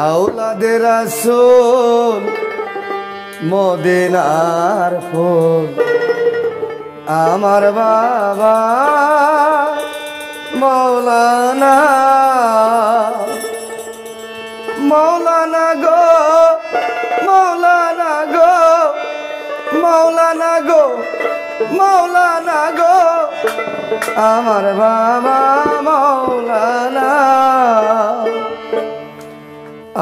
আওলাদে রাসূল মদিনার ফুল আমার বাবা মৌলানা মৌলানা গো মৌলানা গো মৌলানা গো মৌলানা গো আমার বাবা মৌলানা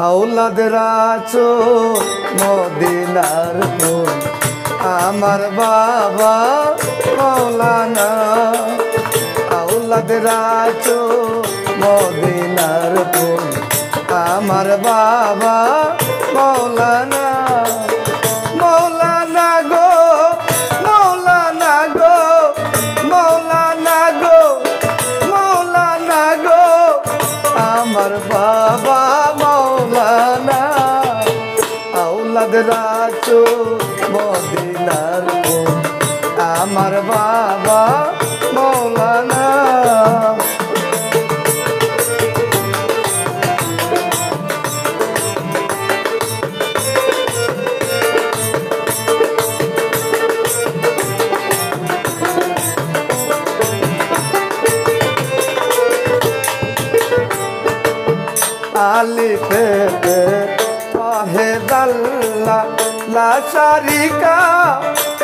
আওলাদ রাসূল মদিনার ফুল আমার বাবা মৌলানা আওলাদ রাসূল মদিনার ফুল আমার বাবা মৌলানা মৌলানা গো মৌলানা গো মৌলানা গো মৌলানা গো আমার বাবা মৌলানা আওলাদ রাসূল মদিনার ফুল আমার বাবা মৌলানা আলিফে তাহে দাল্লা লা শারিকা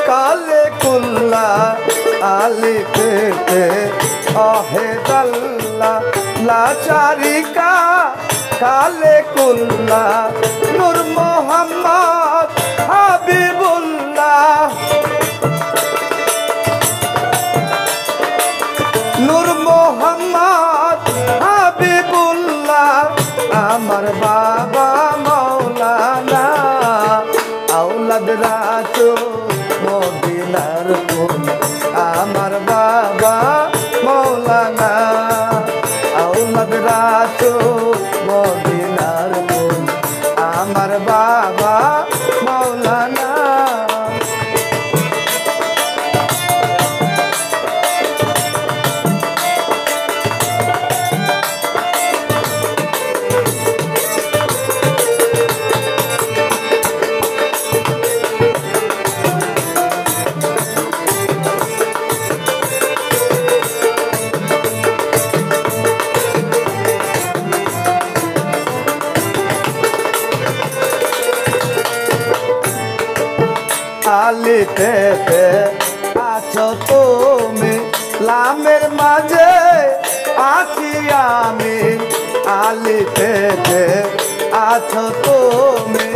কালে কুল্লা আলিফে তাহে দাল্লা লা শারিকা কালে কুল্লা নূর মুহাম্মদ হাবিবুল্লাহ নূর মুহাম্মদ হাবিবুল্লাহ আমার বাবা মৌলানা আওলাদ রাসূল মদিনার ফুল আমার বাবা মৌলানা আওলাদ রাসূল মদিনার ফুল আমার বাবা মৌলানা আলিফে আছো তুমি লামের মাঝে আছি আমি আলিফে আছো তুমি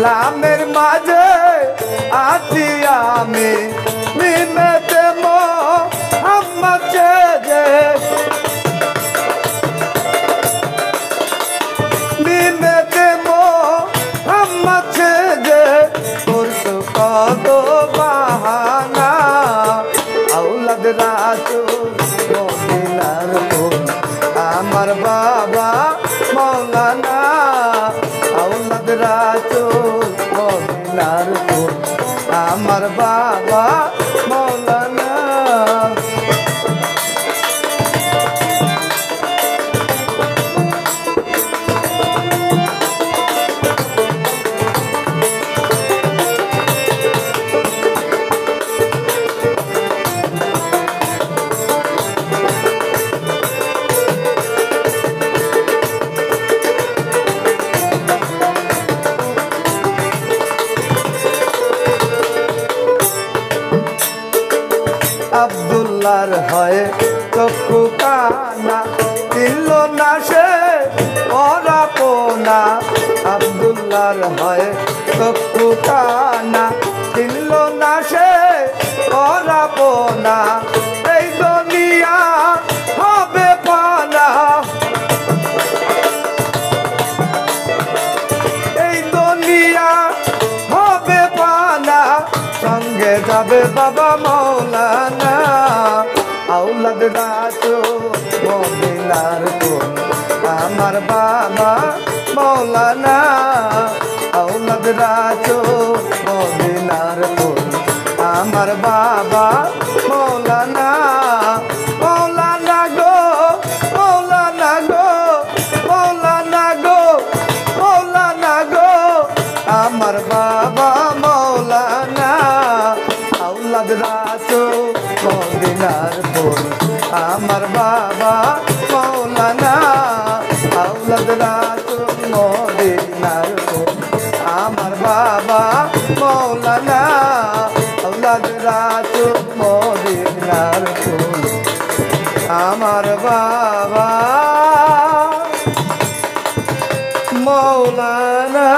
লামের মাঝে আছি আমি মিমেতে মুহাম্মদ যে মিমেতে মুহাম্মদ যে কত বাহানা আওলাদ রাসূল মদিনার ফুল আমার বাবা মৌলানা আওলাদ রাসূল মদিনার ফুল আমার বাবা মৌলানা আব্দুল্লাহর হয় চক্ষু কানা দিল না সে ওরা পোনা আব্দুল্লাহর হয় চক্ষু কানা দিল না সে ওরা পোনা এই দুনিয়া হবে পানা এই দুনিয়া হবে পানা সঙ্গে যাবে বাবা মৌলানা আওলাদ রাসূল মদিনার ফুল আমার বাবা মৌলানা আওলাদ রাসূল মদিনার ফুল আমার বাবা মৌলানা মৌলানা গো মৌলানা গো মৌলানা গো মদিনার ফুল আমার বাবা মৌলানা আওলাদ রাসূল মদিনার ফুল আমার বাবা মৌলানা আওলাদ রাসূল মদিনার ফুল আমার বাবা মৌলানা।